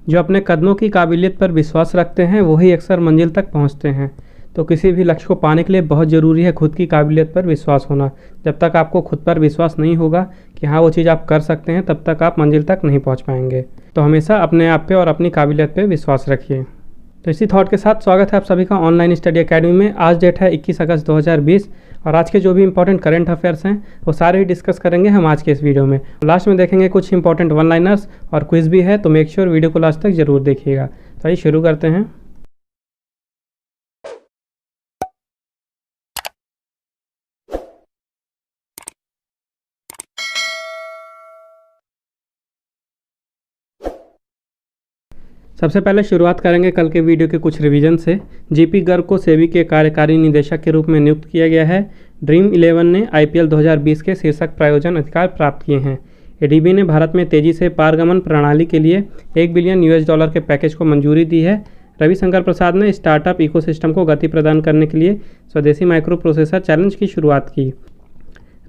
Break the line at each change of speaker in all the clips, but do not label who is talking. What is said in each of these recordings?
जो अपने कदमों की काबिलियत पर विश्वास रखते हैं वही अक्सर मंजिल तक पहुंचते हैं। तो किसी भी लक्ष्य को पाने के लिए बहुत ज़रूरी है खुद की काबिलियत पर विश्वास होना। जब तक आपको खुद पर विश्वास नहीं होगा कि हाँ वो चीज़ आप कर सकते हैं, तब तक आप मंजिल तक नहीं पहुंच पाएंगे। तो हमेशा अपने आप पे और अपनी काबिलियत पे विश्वास रखिए। तो इसी थॉट के साथ स्वागत है आप सभी का ऑनलाइन स्टडी एकेडमी में। आज डेट है 21 अगस्त 2020 और आज के जो भी इंपॉर्टेंट करंट अफेयर्स हैं वो सारे ही डिस्कस करेंगे हम आज के इस वीडियो में। लास्ट में देखेंगे कुछ इंपॉर्टेंट वन लाइनर्स और क्विज भी है, तो मेक श्योर वीडियो को लास्ट तक जरूर देखिएगा। तो आइए शुरू करते हैं। सबसे पहले शुरुआत करेंगे कल के वीडियो के कुछ रिवीजन से। जीपी गर्ग को सेबी के कार्यकारी निदेशक के रूप में नियुक्त किया गया है। ड्रीम 11 ने आईपीएल 2020 के शीर्षक प्रायोजन अधिकार प्राप्त किए हैं। एडीबी ने भारत में तेजी से पारगमन प्रणाली के लिए $1 बिलियन के पैकेज को मंजूरी दी है। रविशंकर प्रसाद ने स्टार्टअप इकोसिस्टम को गति प्रदान करने के लिए स्वदेशी माइक्रो प्रोसेसर चैलेंज की शुरुआत की।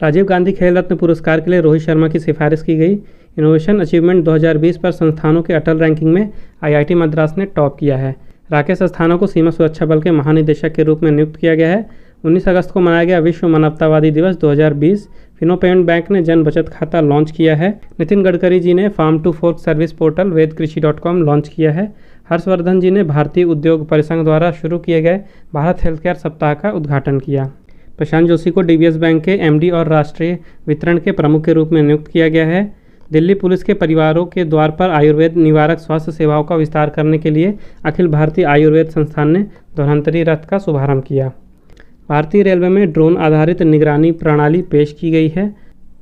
राजीव गांधी खेल रत्न पुरस्कार के लिए रोहित शर्मा की सिफारिश की गई। इनोवेशन अचीवमेंट 2020 पर संस्थानों के अटल रैंकिंग में आईआईटी मद्रास ने टॉप किया है। राकेश अस्थाना को सीमा सुरक्षा बल के महानिदेशक के रूप में नियुक्त किया गया है। 19 अगस्त को मनाया गया विश्व मानवतावादी दिवस 2020। फिनो पेमेंट बैंक ने जन बचत खाता लॉन्च किया है। नितिन गडकरी जी ने farm to fork service portal वेदकृषि.com लॉन्च किया है। हर्षवर्धन जी ने भारतीय उद्योग परिसंघ द्वारा शुरू किए गए भारत हेल्थकेयर सप्ताह का उद्घाटन किया। प्रशांत जोशी को डीबीएस बैंक के एमडी और राष्ट्रीय वितरण के प्रमुख के रूप में नियुक्त किया गया है। दिल्ली पुलिस के परिवारों के द्वार पर आयुर्वेद निवारक स्वास्थ्य सेवाओं का विस्तार करने के लिए अखिल भारतीय आयुर्वेद संस्थान ने धन्वंतरी रथ का शुभारंभ किया। भारतीय रेलवे में ड्रोन आधारित निगरानी प्रणाली पेश की गई है।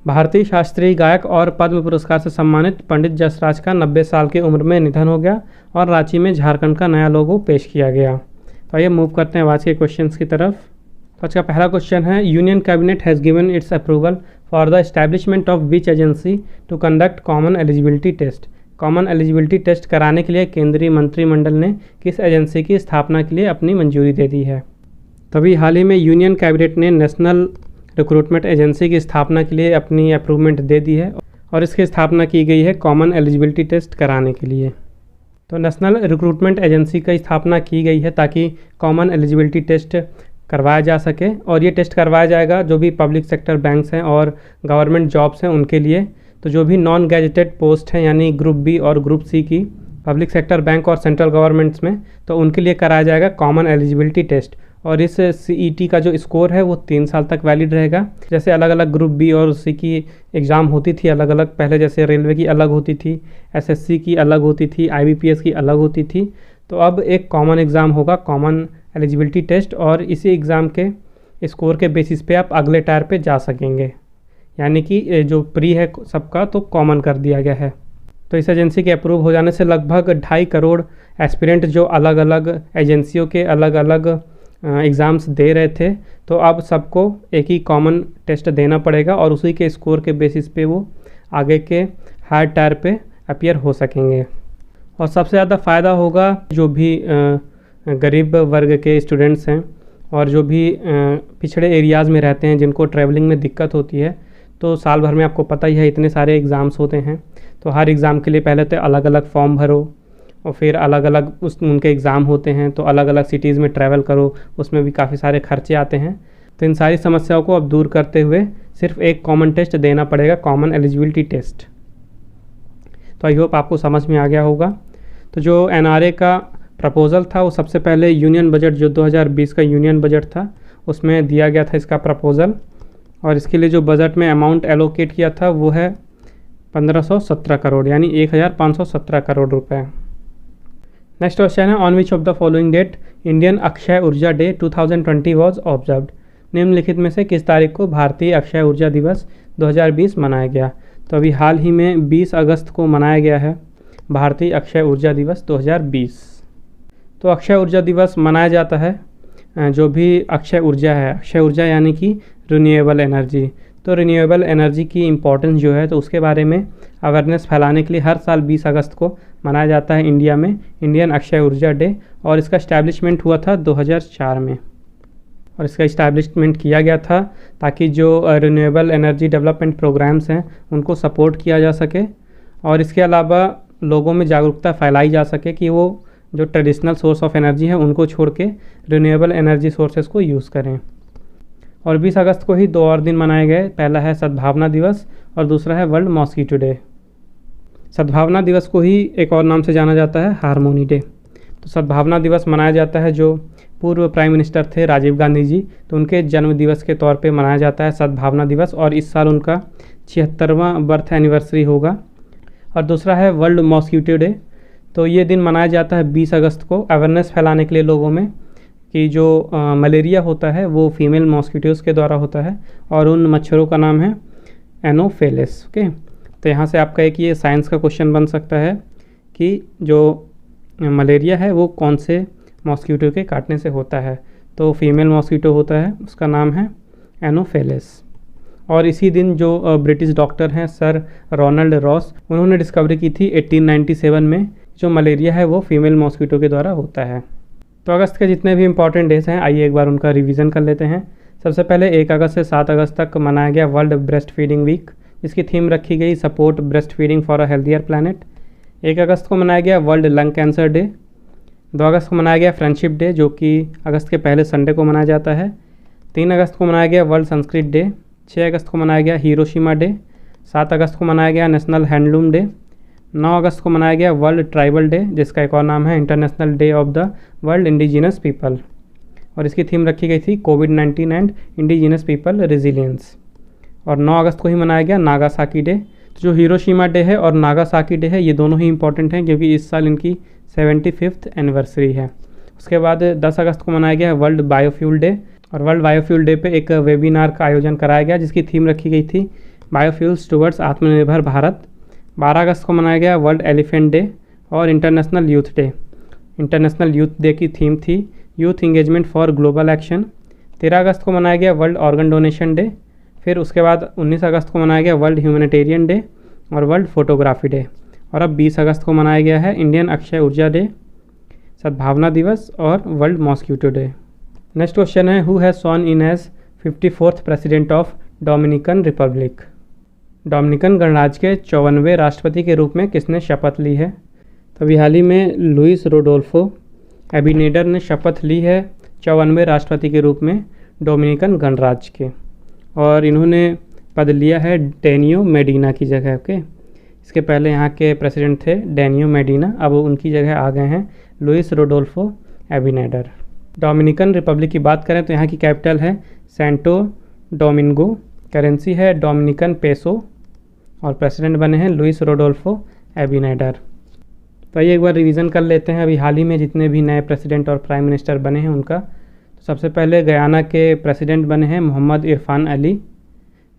भारतीय शास्त्रीय गायक और पद्म पुरस्कार से सम्मानित पंडित जसराज का 90 साल की उम्र में निधन हो गया और रांची में झारखंड का नया लोगो पेश किया गया। तो आइए मूव करते हैं आज के क्वेश्चन की तरफ। आज का पहला क्वेश्चन है, union cabinet has given its approval for the establishment of which agency to conduct common eligibility test. Common eligibility test कराने के लिए केंद्रीय मंत्रिमंडल ने किस एजेंसी की स्थापना के लिए अपनी मंजूरी दे दी है? तभी हाल ही में यूनियन कैबिनेट ने नेशनल रिक्रूटमेंट एजेंसी की स्थापना के लिए अपनी अप्रूवमेंट दे दी है और इसकी स्थापना की गई है कॉमन एलिजिबिलिटी टेस्ट कराने के लिए। तो नेशनल रिक्रूटमेंट एजेंसी की स्थापना की गई है ताकि कॉमन एलिजिबिलिटी टेस्ट करवाया जा सके और ये टेस्ट करवाया जाएगा जो भी पब्लिक सेक्टर बैंक्स हैं और गवर्नमेंट जॉब्स हैं उनके लिए। तो जो भी नॉन गैजेटेड पोस्ट हैं यानी ग्रुप बी और ग्रुप सी की पब्लिक सेक्टर बैंक और सेंट्रल गवर्नमेंट्स में, तो उनके लिए कराया जाएगा कॉमन एलिजिबिलिटी टेस्ट। और इस सीईटी का जो स्कोर है वो 3 साल तक वैलिड रहेगा। जैसे अलग अलग ग्रुप बी और सी की एग्ज़ाम होती थी अलग अलग, पहले जैसे रेलवे की अलग होती थी, एसएससी की अलग होती थी, आईबीपीएस की अलग होती थी, तो अब एक कॉमन एग्ज़ाम होगा कॉमन एलिजिबिलिटी टेस्ट और इसी एग्ज़ाम के स्कोर के बेसिस पे आप अगले टायर पे जा सकेंगे। यानी कि जो प्री है सबका तो कॉमन कर दिया गया है। तो इस एजेंसी के अप्रूव हो जाने से लगभग 2.5 करोड़ एस्पिरेंट जो अलग अलग एजेंसियों के अलग अलग एग्ज़ाम्स दे रहे थे, तो अब सबको एक ही कॉमन टेस्ट देना पड़ेगा और उसी के स्कोर के बेसिस पे वो आगे के हायर टायर पे अपीयर हो सकेंगे। और सबसे ज़्यादा फ़ायदा होगा जो भी गरीब वर्ग के स्टूडेंट्स हैं और जो भी पिछड़े एरियाज़ में रहते हैं जिनको ट्रैवलिंग में दिक्कत होती है। तो साल भर में आपको पता ही है इतने सारे एग्ज़ाम्स होते हैं, तो हर एग्ज़ाम के लिए पहले तो अलग अलग फॉर्म भरो और फिर अलग अलग उनके एग्ज़ाम होते हैं, तो अलग अलग सिटीज़ में ट्रैवल करो, उसमें भी काफ़ी सारे खर्चे आते हैं। तो इन सारी समस्याओं को अब दूर करते हुए सिर्फ एक कॉमन टेस्ट देना पड़ेगा, कॉमन एलिजिबिलिटी टेस्ट। तो आई होप आपको समझ में आ गया होगा। तो जो एनआरए का प्रपोज़ल था वो सबसे पहले यूनियन बजट जो 2020 का यूनियन बजट था उसमें दिया गया था इसका प्रपोज़ल, और इसके लिए जो बजट में अमाउंट एलोकेट किया था वो है 1517 करोड़ यानी 1517 करोड़ रुपए। नेक्स्ट क्वेश्चन है, on which of the following date Indian Akshay Urja day 2020 was observed. निम्नलिखित में से किस तारीख को भारतीय अक्षय ऊर्जा दिवस 2020 मनाया गया? तो अभी हाल ही में 20 अगस्त को मनाया गया है भारतीय अक्षय ऊर्जा दिवस 2020। तो अक्षय ऊर्जा दिवस मनाया जाता है जो भी अक्षय ऊर्जा है, अक्षय ऊर्जा यानी कि रिन्यूएबल एनर्जी। तो रिन्यूएबल एनर्जी की इम्पोर्टेंस जो है तो उसके बारे में अवेयरनेस फैलाने के लिए हर साल 20 अगस्त को मनाया जाता है इंडिया में इंडियन अक्षय ऊर्जा डे, और इसका इस्टेब्लिशमेंट हुआ था 2004 में। और इसका इस्टेब्लिशमेंट किया गया था ताकि जो रिन्यूएबल एनर्जी डेवलपमेंट प्रोग्राम्स हैं उनको सपोर्ट किया जा सके। और इसके अलावा लोगों में जागरूकता फैलाई जा सके कि वो जो ट्रेडिशनल सोर्स ऑफ एनर्जी है उनको छोड़ के रिन्यूएबल एनर्जी सोर्सेज को यूज़ करें। और 20 अगस्त को ही 2 और दिन मनाए गए। पहला है सद्भावना दिवस और दूसरा है वर्ल्ड मॉस्किटो डे। सद्भावना दिवस को ही एक और नाम से जाना जाता है हारमोनी डे। तो सद्भावना दिवस मनाया जाता है, जो पूर्व प्राइम मिनिस्टर थे राजीव गांधी जी, तो उनके जन्म दिवस के तौर पे मनाया जाता है सद्भावना दिवस, और इस साल उनका 76वां बर्थ एनिवर्सरी होगा। और दूसरा है वर्ल्ड मॉस्किटो डे। तो ये दिन मनाया जाता है 20 अगस्त को अवेयरनेस फैलाने के लिए लोगों में कि जो मलेरिया होता है वो फीमेल मॉस्किटोज़ के द्वारा होता है और उन मच्छरों का नाम है एनोफेलिस। ओके, तो यहाँ से आपका एक ये साइंस का क्वेश्चन बन सकता है कि जो मलेरिया है वो कौन से मॉस्किटो के काटने से होता है। तो फीमेल मॉस्किटो होता है, उसका नाम है एनोफेलिस। और इसी दिन जो ब्रिटिश डॉक्टर हैं सर रोनाल्ड रॉस, उन्होंने डिस्कवरी की थी 1897 में जो मलेरिया है वो फीमेल मॉस्किटो के द्वारा होता है। तो अगस्त के जितने भी इंपॉर्टेंट डेज हैं आइए एक बार उनका रिवीजन कर लेते हैं। सबसे पहले 1 अगस्त से 7 अगस्त तक मनाया गया वर्ल्ड ब्रेस्ट फीडिंग वीक, जिसकी थीम रखी गई support breast feeding for a healthier planet. 1 अगस्त को मनाया गया वर्ल्ड लंग कैंसर डे। 2 अगस्त को मनाया गया फ्रेंडशिप डे, जो कि अगस्त के पहले संडे को मनाया जाता है। 3 अगस्त को मनाया गया वर्ल्ड संस्कृत डे। 6 अगस्त को मनाया गया हिरोशिमा डे। 7 अगस्त को मनाया गया नेशनल हैंडलूम डे। 9 अगस्त को मनाया गया वर्ल्ड ट्राइबल डे, जिसका एक और नाम है international day of the world indigenous people, और इसकी थीम रखी गई थी कोविड-19 एंड इंडिजिनस पीपल रेजिलियंस। और 9 अगस्त को ही मनाया गया नागासाकी डे। तो जो हिरोशिमा डे है और नागासाकी डे है ये दोनों ही इंपॉर्टेंट हैं क्योंकि इस साल इनकी 75th एनिवर्सरी है। उसके बाद 10 अगस्त को मनाया गया वर्ल्ड बायोफ्यूल डे, और वर्ल्ड बायोफ्यूल डे पे एक वेबिनार का आयोजन कराया गया जिसकी थीम रखी गई थी बायोफ्यूल्स टुवर्ड्स आत्मनिर्भर भारत। 12 अगस्त को मनाया गया वर्ल्ड एलिफेंट डे और international youth day. International youth day की थीम थी youth engagement for global action. 13 अगस्त को मनाया गया वर्ल्ड ऑर्गन डोनेशन डे। फिर उसके बाद 19 अगस्त को मनाया गया वर्ल्ड ह्यूमैनिटेरियन डे और वर्ल्ड फोटोग्राफी डे। और अब 20 अगस्त को मनाया गया है इंडियन अक्षय ऊर्जा डे, सद्भावना दिवस और World Mosquito Day. Next question है who has sworn in as 54th president of Dominican Republic. Dominican गणराज्य के 54वें राष्ट्रपति के रूप में किसने शपथ ली है? तो अभी हाल ही में लुइस रोडोल्फो एबिनेडर ने शपथ ली है 54वें राष्ट्रपति के रूप में डोमिनिकन गणराज्य के, और इन्होंने पद लिया है डेनियो मेडिना की जगह। ओके, इसके पहले यहाँ के प्रेसिडेंट थे डेनियो मेडिना, अब उनकी जगह आ गए हैं लुइस रोडोल्फो एबिनेडर। डोमिनिकन रिपब्लिक की बात करें तो यहाँ की कैपिटल है सैंटो डोमिंगो, करेंसी है डोमिनिकन पेसो, और प्रेसिडेंट बने हैं लुइस रोडोल्फो एबिनेडर। तो आइए एक बार रिवीजन कर लेते हैं अभी हाल ही में जितने भी नए प्रेसिडेंट और प्राइम मिनिस्टर बने हैं उनका। तो सबसे पहले गयाना के प्रेसिडेंट बने हैं मोहम्मद इरफान अली।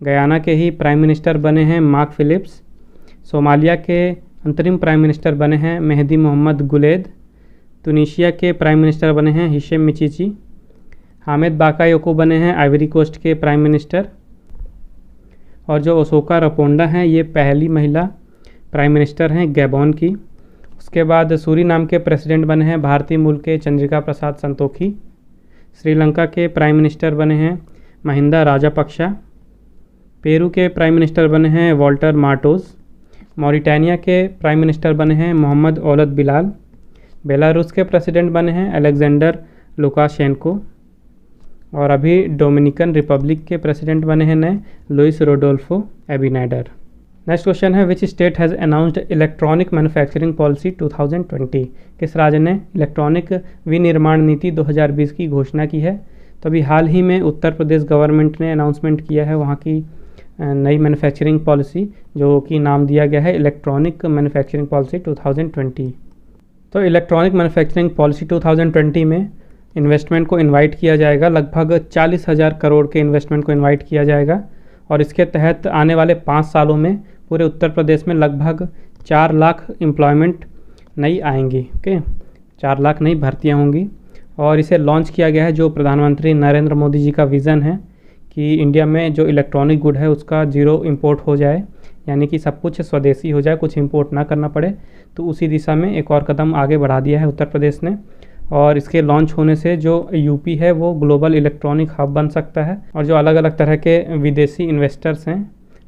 गयाना के ही प्राइम मिनिस्टर बने हैं मार्क फिलिप्स। सोमालिया के अंतरिम प्राइम मिनिस्टर बने हैं मेहदी मोहम्मद गुलेद। तुनीशिया के प्राइम मिनिस्टर बने हैं हिशेम मिचिची। हामिद बाकायोको बने हैं आइवरी कोस्ट के प्राइम मिनिस्टर। और जो ओसोका रपोंडा हैं ये पहली महिला प्राइम मिनिस्टर हैं गैबोन की। उसके बाद सूरीनाम के प्रेसिडेंट बने हैं भारतीय मूल के चंद्रिका प्रसाद संतोखी। श्रीलंका के प्राइम मिनिस्टर बने हैं महिंदा राजापक्षा। पेरू के प्राइम मिनिस्टर बने हैं वॉल्टर मार्टोज। मॉरिटानिया के प्राइम मिनिस्टर बने हैं मोहम्मद औलद बिलाल। बेलारूस के प्रेसिडेंट बने हैं अलेक्जेंडर लुकाशेंको। और अभी डोमिनिकन रिपब्लिक के प्रेसिडेंट बने हैं नए लुइस रोडोल्फो एबिनेडर। नेक्स्ट क्वेश्चन है which state has announced electronic manufacturing policy 2020। किस राज्य ने इलेक्ट्रॉनिक विनिर्माण नीति 2020 की घोषणा की है? तो अभी हाल ही में उत्तर प्रदेश गवर्नमेंट ने अनाउंसमेंट किया है वहाँ की नई मैन्युफैक्चरिंग पॉलिसी, जो कि नाम दिया गया है इलेक्ट्रॉनिक मैन्युफैक्चरिंग पॉलिसी 2020। तो इलेक्ट्रॉनिक मैन्युफैक्चरिंग पॉलिसी 2020 में इन्वेस्टमेंट को इनवाइट किया जाएगा, लगभग 40,000 करोड़ के इन्वेस्टमेंट को इनवाइट किया जाएगा, और इसके तहत आने वाले 5 सालों में पूरे उत्तर प्रदेश में लगभग 4 लाख एम्प्लॉयमेंट नई आएंगी। ओके, 4 लाख नई भर्तियाँ होंगी। और इसे लॉन्च किया गया है जो प्रधानमंत्री नरेंद्र मोदी जी का विज़न है कि इंडिया में जो इलेक्ट्रॉनिक गुड है उसका ज़ीरो इंपोर्ट हो जाए, यानी कि सब कुछ स्वदेशी हो जाए, कुछ इंपोर्ट ना करना पड़े। तो उसी दिशा में एक और कदम आगे बढ़ा दिया है उत्तर प्रदेश ने, और इसके लॉन्च होने से जो यूपी है वो ग्लोबल इलेक्ट्रॉनिक हब बन सकता है, और जो अलग अलग तरह के विदेशी इन्वेस्टर्स हैं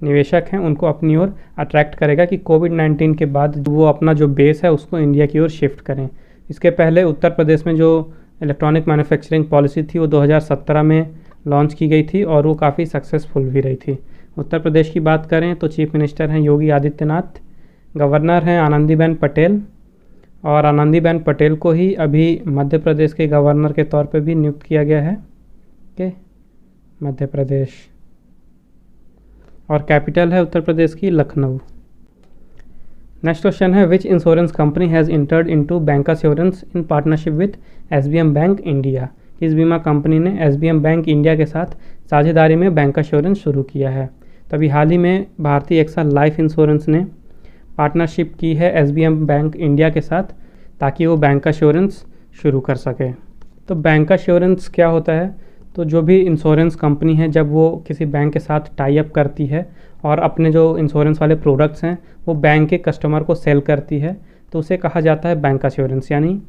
निवेशक हैं उनको अपनी ओर अट्रैक्ट करेगा कि कोविड-19 के बाद वो अपना जो बेस है उसको इंडिया की ओर शिफ्ट करें। इसके पहले उत्तर प्रदेश में जो इलेक्ट्रॉनिक मैन्युफैक्चरिंग पॉलिसी थी वो 2017 में लॉन्च की गई थी और वो काफ़ी सक्सेसफुल भी रही थी। उत्तर प्रदेश की बात करें तो चीफ मिनिस्टर हैं योगी आदित्यनाथ, गवर्नर हैं आनंदीबेन पटेल, और आनंदीबेन पटेल को ही अभी मध्य प्रदेश के गवर्नर के तौर पे भी नियुक्त किया गया है के मध्य प्रदेश, और कैपिटल है उत्तर प्रदेश की लखनऊ। नेक्स्ट क्वेश्चन है which insurance company has entered into bancassurance in partnership with SBM bank India. किस बीमा कंपनी ने एसबीएम बैंक इंडिया के साथ साझेदारी में बैंकाश्योरेंस शुरू किया है। तभी हाल ही में भारतीय एक्सल लाइफ इंश्योरेंस ने पार्टनरशिप की है एसबीएम बैंक इंडिया के साथ ताकि वो बैंकाश्योरेंस शुरू कर सके। तो बैंकाश्योरेंस क्या होता है, तो जो भी इंश्योरेंस कंपनी है जब वो किसी बैंक के साथ टाई अप करती है और अपने जो इंश्योरेंस वाले प्रोडक्ट्स हैं वो बैंक के कस्टमर को सेल करती है तो उसे कहा जाता है बैंकाश्योरेंस, यानी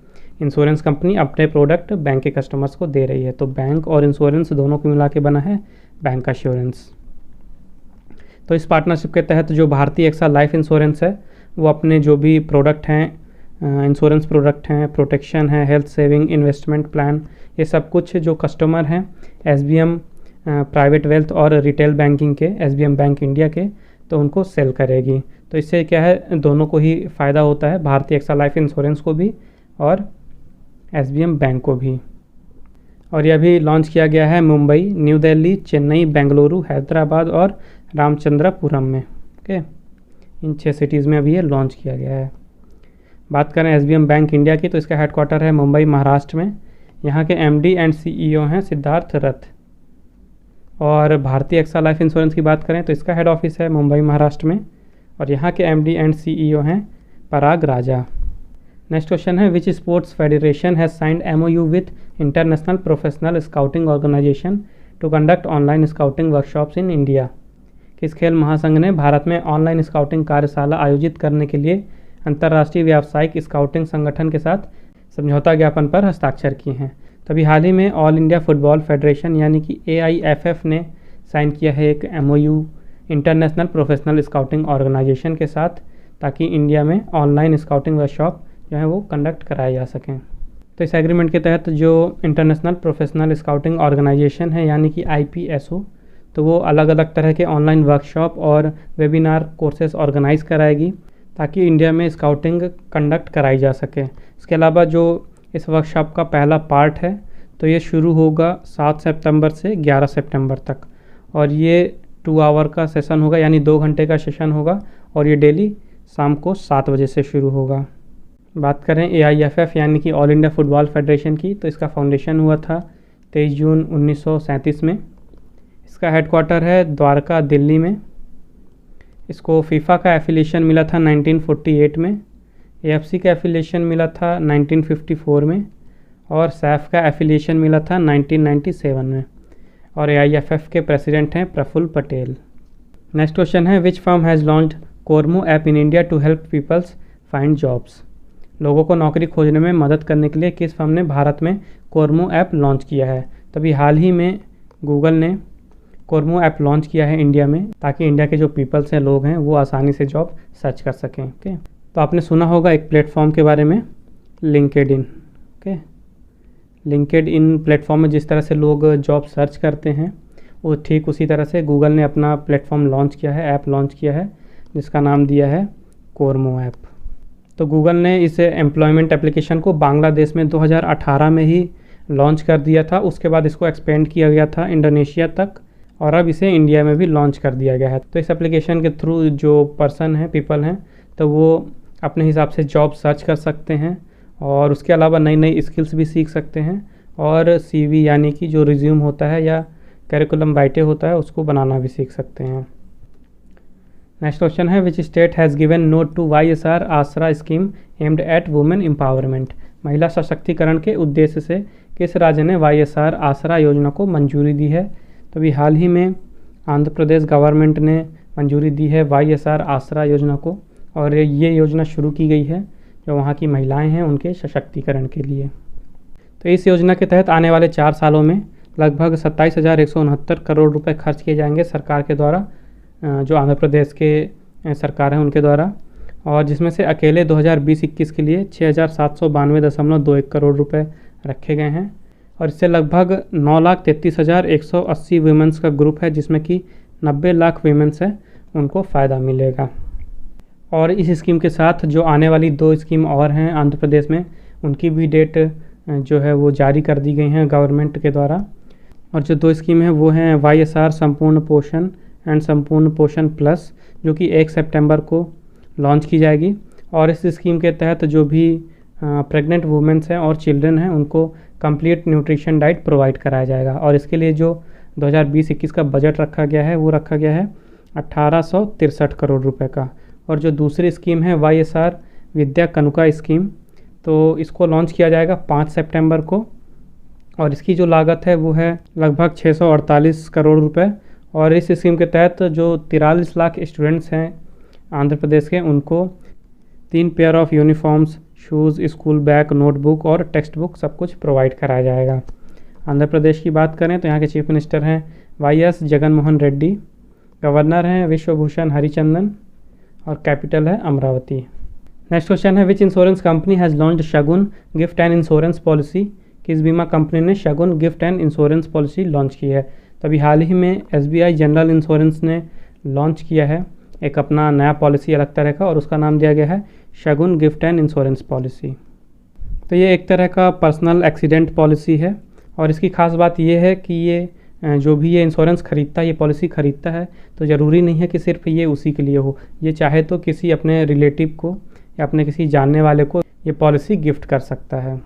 इंश्योरेंस कंपनी अपने प्रोडक्ट बैंक के कस्टमर्स को दे रही है। तो बैंक और इंश्योरेंस दोनों को मिला के बना है बैंकाश्योरेंस। तो इस पार्टनरशिप के तहत जो भारतीय एक्सल लाइफ इंश्योरेंस है वो अपने जो भी प्रोडक्ट हैं, इंश्योरेंस प्रोडक्ट हैं, प्रोटेक्शन है, हेल्थ सेविंग, इन्वेस्टमेंट प्लान, ये सब कुछ जो कस्टमर हैं एसबीएम प्राइवेट वेल्थ और रिटेल बैंकिंग के एसबीएम बैंक इंडिया के, तो उनको सेल करेगी। तो इससे क्या है, दोनों को ही फ़ायदा होता है, भारतीय एक्सल लाइफ इंश्योरेंस को भी और एसबीएम बैंक को भी। और यह भी लॉन्च किया गया है मुंबई, न्यू दिल्ली, चेन्नई, बेंगलुरु, हैदराबाद और रामचंद्रपुरम में। ओके, इन 6 सिटीज़ में अभी ये लॉन्च किया गया है। बात करें एसबीएम बैंक इंडिया की तो इसका हेडक्वार्टर है मुंबई महाराष्ट्र में। यहाँ के एमडी एंड सीईओ हैं सिद्धार्थ रथ। और भारतीय एक्सल लाइफ इंश्योरेंस की बात करें तो इसका हेड ऑफिस है मुंबई महाराष्ट्र में और यहाँ के एमडी एंड सीईओ हैं पराग राजा। नेक्स्ट क्वेश्चन है which sports federation has signed MOU with international professional scouting organisation to conduct online scouting workshops in India. किस खेल महासंघ ने भारत में ऑनलाइन स्काउटिंग कार्यशाला आयोजित करने के लिए अंतर्राष्ट्रीय व्यावसायिक स्काउटिंग संगठन के साथ समझौता ज्ञापन पर हस्ताक्षर किए हैं। तभी हाल ही में ऑल इंडिया फुटबॉल फेडरेशन यानी कि AIFF ने साइन किया है एक MOU international professional scouting organisation के साथ ताकि इंडिया में ऑनलाइन स्काउटिंग वर्कशॉप जो है वो कंडक्ट कराए जा सकें। तो इस एग्रीमेंट के तहत जो इंटरनेशनल प्रोफेशनल स्काउटिंग ऑर्गेनाइजेशन है यानी कि IPSO, तो वो अलग अलग तरह के ऑनलाइन वर्कशॉप और वेबिनार कोर्सेज ऑर्गेनाइज कराएगी ताकि इंडिया में स्काउटिंग कंडक्ट कराई जा सके। इसके अलावा जो इस वर्कशॉप का पहला पार्ट है तो ये शुरू होगा 7 सितंबर से 11 सितंबर तक और ये 2 आवर का सेशन होगा, यानी 2 घंटे का सेशन होगा और ये डेली शाम को 7 बजे से शुरू होगा। बात करें AIFF यानी कि ऑल इंडिया फुटबॉल फेडरेशन की, तो इसका फाउंडेशन हुआ था 23 जून 1937 में। इसका हेडक्वार्टर है द्वारका, दिल्ली में। इसको फीफा का एफिलिएशन मिला था 1948 में, AFC का एफिलिएशन मिला था 1954 में और सैफ का एफिलिएशन मिला था 1997 में। और AIFF के प्रेसिडेंट हैं प्रफुल्ल पटेल। नेक्स्ट क्वेश्चन है which firm has launched Kormo app in India to help peoples find jobs. लोगों को नौकरी खोजने में मदद करने के लिए किस फर्म ने भारत में कोरमो ऐप लॉन्च किया है। तभी हाल ही में गूगल ने कोरमो ऐप लॉन्च किया है इंडिया में ताकि इंडिया के जो पीपल्स हैं, लोग हैं, वो आसानी से जॉब सर्च कर सकें। ओके, तो आपने सुना होगा एक प्लेटफॉर्म के बारे में, लिंक्डइन। ओके, लिंक्डइन प्लेटफॉर्म में जिस तरह से लोग जॉब सर्च करते हैं वो ठीक उसी तरह से गूगल ने अपना प्लेटफॉर्म लॉन्च किया है, ऐप लॉन्च किया है जिसका नाम दिया है कोरमो ऐप। तो गूगल ने इस एम्प्लॉयमेंट एप्लीकेशन को बांग्लादेश में 2018 में ही लॉन्च कर दिया था। उसके बाद इसको एक्सपेंड किया गया था इंडोनेशिया तक और अब इसे इंडिया में भी लॉन्च कर दिया गया है। तो इस एप्लीकेशन के थ्रू जो पर्सन हैं, पीपल हैं, तो वो अपने हिसाब से जॉब सर्च कर सकते हैं और उसके अलावा नई नई स्किल्स भी सीख सकते हैं और CV यानी कि जो रिज्यूम होता है या करिकुलम वाइटे होता है उसको बनाना भी सीख सकते हैं। नेक्स्ट क्वेश्चन है which state has given nod to YSR Aasara scheme aimed at women empowerment. महिला सशक्तिकरण के उद्देश्य से किस राज्य ने YSR आसरा योजना को मंजूरी दी है। तो अभी हाल ही में आंध्र प्रदेश गवर्नमेंट ने मंजूरी दी है YSR आसरा योजना को और ये योजना शुरू की गई है जो वहाँ की महिलाएं हैं उनके सशक्तिकरण के लिए। तो इस योजना के तहत आने वाले 4 सालों में लगभग 27,169 करोड़ रुपए खर्च किए जाएंगे सरकार के द्वारा जो आंध्र प्रदेश के सरकार है उनके द्वारा, और जिसमें से अकेले 2020-21 के लिए 6,792.21 करोड़ रुपए रखे गए हैं। और इससे लगभग 9,33,180 वीमेंस का ग्रुप है, जिसमें कि 90 लाख वीमेंस है, उनको फ़ायदा मिलेगा। और इस स्कीम के साथ जो आने वाली 2 स्कीम और हैं आंध्र प्रदेश में, उनकी भी डेट जो है वो जारी कर दी गई हैं गवर्नमेंट के द्वारा। और जो 2 स्कीम हैं वो हैं YSR संपूर्ण पोषण एंड संपूर्ण पोषण प्लस, जो कि 1 सितंबर को लॉन्च की जाएगी। और इस स्कीम के तहत जो भी प्रेग्नेंट वुमेंस हैं और चिल्ड्रन हैं उनको कंप्लीट न्यूट्रिशन डाइट प्रोवाइड कराया जाएगा। और इसके लिए जो 2020-21 का बजट रखा गया है वो रखा गया है 1863 करोड़ रुपए का। और जो दूसरी स्कीम है YSR विद्या कनुका स्कीम, तो इसको लॉन्च किया जाएगा 5 सितंबर को। और इसकी जो लागत है वो है लगभग 648 करोड़ रुपए। और इस स्कीम के तहत जो 43 लाख स्टूडेंट्स हैं आंध्र प्रदेश के, उनको 3 pair of uniforms, shoes, school bag, notebook और टेक्स्ट बुक सब कुछ प्रोवाइड कराया जाएगा। आंध्र प्रदेश की बात करें तो यहाँ के चीफ मिनिस्टर हैं YS जगनमोहन रेड्डी, गवर्नर हैं विश्वभूषण हरिचंदन, और कैपिटल है अमरावती। नेक्स्ट क्वेश्चन है, which insurance company has launched Shagun gift and insurance policy? किस बीमा कंपनी ने Shagun gift and insurance policy launch की है? तो अभी हाल ही में SBI जनरल इंश्योरेंस ने लॉन्च किया है एक अपना नया पॉलिसी अलग तरह का, और उसका नाम दिया गया है शगुन गिफ्ट एंड इंश्योरेंस पॉलिसी। तो ये एक तरह का पर्सनल एक्सीडेंट पॉलिसी है। और इसकी खास बात ये है कि ये जो भी ये इंश्योरेंस ख़रीदता है, ये पॉलिसी ख़रीदता है, तो ज़रूरी नहीं है कि सिर्फ ये उसी के लिए हो। ये चाहे तो किसी अपने रिलेटिव को या अपने किसी जानने वाले को ये पॉलिसी गिफ्ट कर सकता है।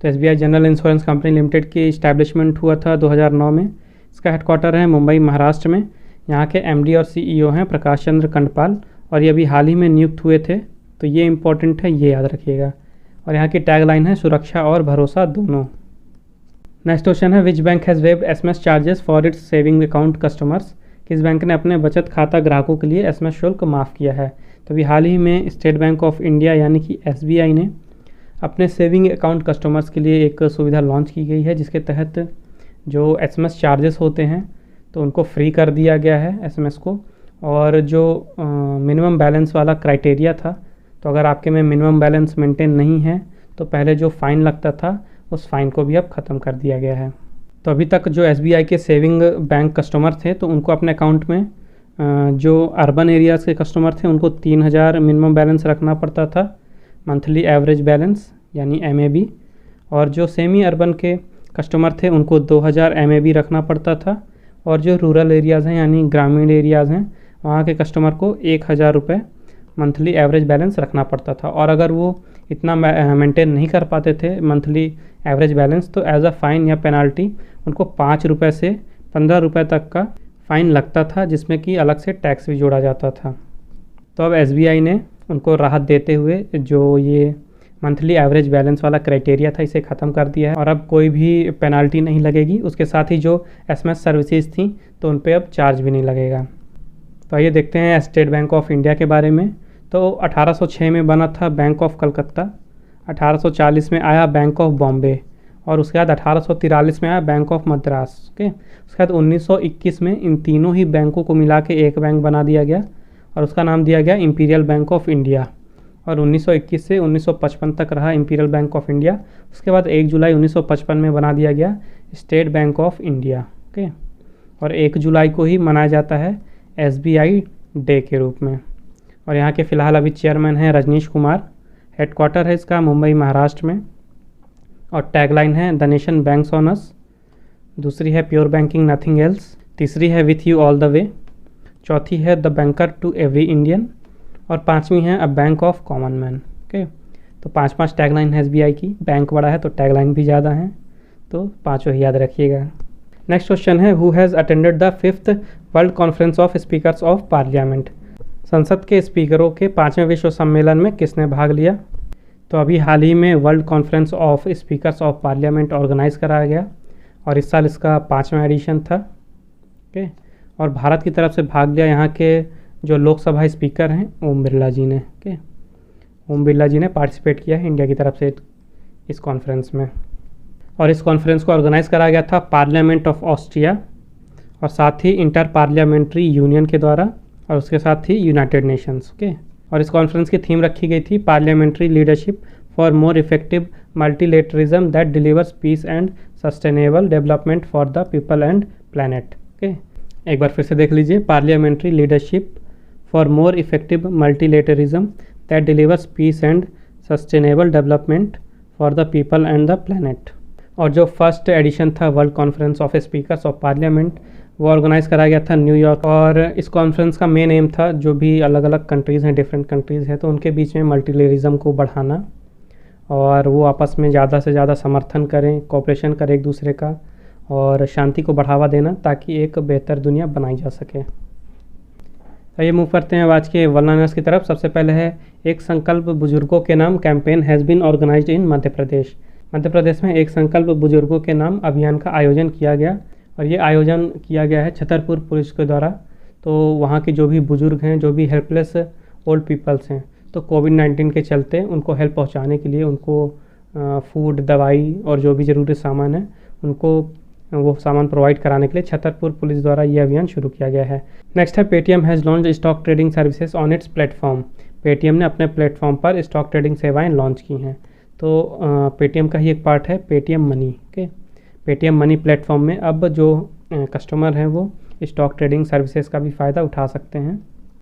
तो SBI general insurance company limited की इस्टेब्लिशमेंट हुआ था 2009 में। इसका हेडक्वार्टर है मुंबई महाराष्ट्र में। यहाँ के MD और CEO हैं प्रकाश चंद्र कंडपाल, और ये अभी हाल ही में नियुक्त हुए थे, तो ये इंपॉर्टेंट है, ये याद रखिएगा। और यहाँ की टैगलाइन है सुरक्षा और भरोसा दोनों। नेक्स्ट क्वेश्चन है, which bank has waived SMS charges for its saving account customers? किस बैंक ने अपने बचत खाता ग्राहकों के लिए SMS शुल्क माफ़ किया है? तो अभी हाल ही में स्टेट बैंक ऑफ इंडिया यानी कि SBI ने अपने सेविंग अकाउंट कस्टमर्स के लिए एक सुविधा लॉन्च की गई है, जिसके तहत जो SMS चार्जेस होते हैं तो उनको फ्री कर दिया गया है SMS को। और जो मिनिमम बैलेंस वाला क्राइटेरिया था, तो अगर आपके में मिनिमम बैलेंस मेंटेन नहीं है तो पहले जो फ़ाइन लगता था उस फ़ाइन को भी अब ख़त्म कर दिया गया है। तो अभी तक जो SBI के सेविंग बैंक कस्टमर थे तो उनको अपने अकाउंट में जो अर्बन एरियाज़ के कस्टमर थे उनको 3,000 मिनिमम बैलेंस रखना पड़ता था, मंथली एवरेज बैलेंस यानी MAB। और जो सेमी अर्बन के कस्टमर थे उनको 2,000 MAB रखना पड़ता था। और जो रूरल एरियाज़ हैं यानी ग्रामीण एरियाज़ हैं, वहाँ के कस्टमर को 1,000 रुपये मंथली एवरेज बैलेंस रखना पड़ता था। और अगर वो इतना मेंटेन नहीं कर पाते थे मंथली एवरेज बैलेंस, तो एज अ फ़ाइन या पेनाल्टी उनको 5 रुपये से 15 रुपये तक का फ़ाइन लगता था, जिसमें कि अलग से टैक्स भी जोड़ा जाता था। तो अब SBI ने उनको राहत देते हुए जो ये मंथली एवरेज बैलेंस वाला क्राइटेरिया था इसे ख़त्म कर दिया है, और अब कोई भी पेनाल्टी नहीं लगेगी। उसके साथ ही जो SMS सर्विसेज थी तो उन पे अब चार्ज भी नहीं लगेगा। तो आइए देखते हैं स्टेट बैंक ऑफ इंडिया के बारे में। तो 1806 में बना था बैंक ऑफ कलकत्ता, 1840 में आया बैंक ऑफ बॉम्बे, और उसके बाद 1843 में आया बैंक ऑफ मद्रास। ओके, उसके बाद 1921 में इन तीनों ही बैंकों को मिला के एक बैंक बना दिया गया, और उसका नाम दिया गया इंपीरियल बैंक ऑफ इंडिया। और 1921 से 1955 तक रहा इंपीरियल बैंक ऑफ इंडिया। उसके बाद 1 जुलाई 1955 में बना दिया गया state bank of India. Okay, और 1 जुलाई को ही मनाया जाता है SBI डे के रूप में। और यहाँ के फ़िलहाल अभी चेयरमैन हैं रजनीश कुमार। हेडक्वार्टर है इसका मुंबई महाराष्ट्र में। और टैगलाइन है the nation banks on us. दूसरी है प्योर बैंकिंग नथिंग एल्स। तीसरी है with you all the way. चौथी है the banker to every Indian. और पांचवी है a bank of common man. Okay, तो 5 टैगलाइन है SBI की। बैंक बड़ा है तो टैगलाइन भी ज़्यादा हैं, तो पाँचों ही याद रखिएगा। नेक्स्ट क्वेश्चन है, who has attended the 5th world conference of speakers of parliament? संसद के स्पीकरों के 5वें विश्व सम्मेलन में किसने भाग लिया? तो अभी हाल ही में world conference of speakers of parliament organise कराया गया, और इस साल इसका 5वां एडिशन था। ओके, और भारत की तरफ से भाग लिया यहाँ के जो लोकसभा स्पीकर हैं ओम बिरला जी ने। ओके, ओम बिरला जी ने पार्टिसिपेट किया है इंडिया की तरफ से इस कॉन्फ्रेंस में। और इस कॉन्फ्रेंस को ऑर्गेनाइज कराया गया था पार्लियामेंट ऑफ ऑस्ट्रिया और साथ ही इंटर पार्लियामेंट्री यूनियन के द्वारा, और उसके साथ थी यूनाइटेड नेशंस। ओके, और इस कॉन्फ्रेंस की थीम रखी गई थी parliamentary leadership for more effective multilateralism that delivers peace and sustainable development for the people and planet. Okay, एक बार फिर से देख लीजिए, parliamentary leadership for more effective multilateralism that delivers peace and sustainable development for the people and the planet. और जो first edition था world conference of speakers of parliament, वो ऑर्गेनाइज कराया गया था न्यूयॉर्क। और इस कॉन्फ्रेंस का मेन एम था, जो भी अलग अलग कंट्रीज़ हैं, डिफरेंट कंट्रीज़ हैं, तो उनके बीच में मल्टीलेटरिज्म को बढ़ाना और वो आपस में ज़्यादा से ज़्यादा समर्थन करें, कोऑपरेशन करें एक दूसरे का, और शांति को बढ़ावा देना ताकि एक बेहतर दुनिया बनाई जा सके। तो ये मूव करते हैं आज के वर्ल्ड की तरफ। सबसे पहले है एक संकल्प बुजुर्गों के नाम कैंपेन हैज़ बीन ऑर्गेनाइज्ड इन मध्य प्रदेश। मध्य प्रदेश में एक संकल्प बुजुर्गों के नाम अभियान का आयोजन किया गया, और ये आयोजन किया गया है छतरपुर पुलिस के द्वारा। तो वहाँ के जो भी बुज़ुर्ग हैं, जो भी हेल्पलेस ओल्ड पीपल्स हैं, तो कोविड-19 के चलते उनको हेल्प पहुँचाने के लिए उनको फूड, दवाई और जो भी ज़रूरी सामान है उनको वो सामान प्रोवाइड कराने के लिए छतरपुर पुलिस द्वारा ये अभियान शुरू किया गया है। नेक्स्ट है Paytm has launch stock trading services on it's platform. Paytm ने अपने प्लेटफॉर्म पर स्टॉक ट्रेडिंग सेवाएं लॉन्च की हैं। तो पेटीएम का ही एक पार्ट है Paytm money. Okay, Paytm money platform में अब जो कस्टमर हैं वो स्टॉक ट्रेडिंग सर्विसेज का भी फ़ायदा उठा सकते हैं।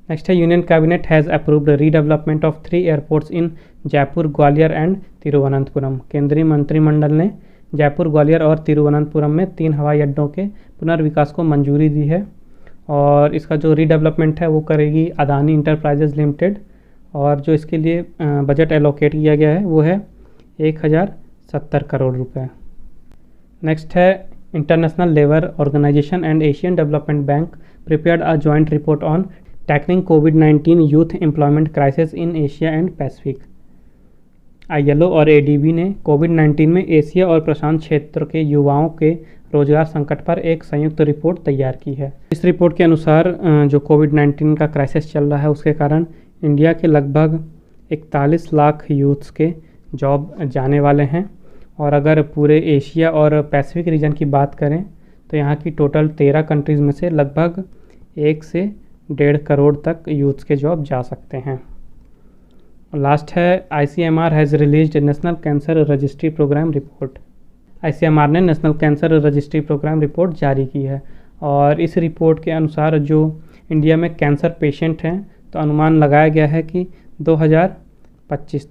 नेक्स्ट है union cabinet has approved redevelopment of 3 airports in Jaipur, Gwalior and Thiruvananthapuram. केंद्रीय मंत्रिमंडल ने जयपुर, ग्वालियर और तिरुवनंतपुरम में 3 हवाई अड्डों के पुनर्विकास को मंजूरी दी है, और इसका जो रीडेवलपमेंट है वो करेगी अदानी इंटरप्राइजेज लिमिटेड, और जो इसके लिए बजट एलोकेट किया गया है वो है 1070 करोड़ रुपए। नेक्स्ट है international labour organisation and Asian development bank prepared a joint report on tackling कोविड-19 youth employment crisis in Asia and Pacific. ILO और ADB ने कोविड-19 में एशिया और प्रशांत क्षेत्र के युवाओं के रोजगार संकट पर एक संयुक्त रिपोर्ट तैयार की है। इस रिपोर्ट के अनुसार जो कोविड-19 का क्राइसिस चल रहा है उसके कारण इंडिया के लगभग 41 लाख यूथ्स के जॉब जाने वाले हैं, और अगर पूरे एशिया और पैसिफिक रीजन की बात करें तो यहाँ की टोटल 13 कंट्रीज़ में से लगभग 1 से 1.5 करोड़ तक यूथ्स के जॉब जा सकते हैं। लास्ट है ICMR has released national cancer registry programme report. ICMR ने national cancer registry programme report जारी की है, और इस रिपोर्ट के अनुसार जो इंडिया में कैंसर पेशेंट हैं तो अनुमान लगाया गया है कि 2025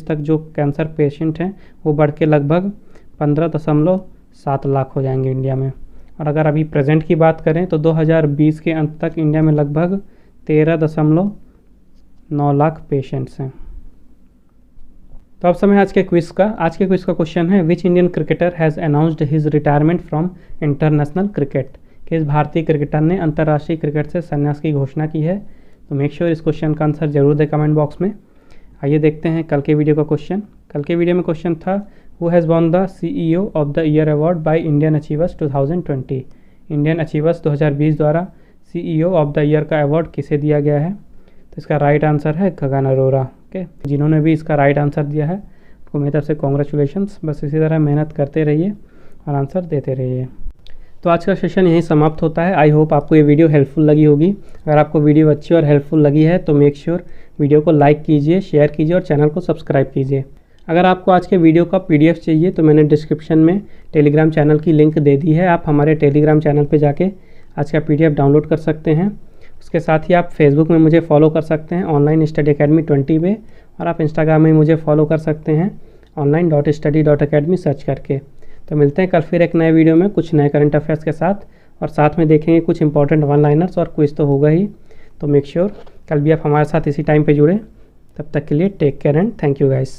तक जो कैंसर पेशेंट हैं वो बढ़ के लगभग 15.7 लाख हो जाएंगे इंडिया में। और अगर अभी प्रेजेंट की बात करें तो 2020 के अंत तक इंडिया में लगभग 13.9 लाख पेशेंट्स हैं। तो अब समय आज के क्विज़ का। आज के क्विज़ का क्वेश्चन है which Indian cricketer has announced his retirement from international cricket. किस भारतीय क्रिकेटर ने अंतर्राष्ट्रीय क्रिकेट से संन्यास की घोषणा की है? तो मेक श्योर इस क्वेश्चन का आंसर जरूर दें कमेंट बॉक्स में। आइए देखते हैं कल के वीडियो का क्वेश्चन। कल के वीडियो में क्वेश्चन था who has won the CEO of the year award by Indian achievers 2020। Indian achievers 2020 द्वारा CEO ऑफ द ईयर का अवार्ड किसे दिया गया है? तो इसका राइट आंसर है गगन अरोरा। ओके, जिन्होंने भी इसका राइट आंसर दिया है उनको मेरी तरफ से कॉन्ग्रेचुलेशंस। बस इसी तरह मेहनत करते रहिए और आंसर देते रहिए। तो आज का सेशन यहीं समाप्त होता है। आई होप आपको ये वीडियो हेल्पफुल लगी होगी। अगर आपको वीडियो अच्छी और हेल्पफुल लगी है तो मेक श्योर वीडियो को लाइक कीजिए, शेयर कीजिए और चैनल को सब्सक्राइब कीजिए। अगर आपको आज के वीडियो का PDF चाहिए तो मैंने डिस्क्रिप्शन में टेलीग्राम चैनल की लिंक दे दी है। आप हमारे टेलीग्राम चैनल पे जाके आज का PDF डाउनलोड कर सकते हैं। उसके साथ ही आप फेसबुक में मुझे फॉलो कर सकते हैं ऑनलाइन स्टडी अकेडमी 20 पे, और आप इंस्टाग्राम में मुझे फॉलो कर सकते हैं online.study.academy सर्च करके। तो मिलते हैं कल फिर एक नए वीडियो में कुछ नए करंट अफेयर्स के साथ, और साथ में देखेंगे कुछ इंपॉर्टेंट वन लाइनर्स और क्विज तो होगा ही। तो मेक श्योर कल भी आप हमारे साथ इसी टाइम पे जुड़े। तब तक के लिए take care and thank you guys.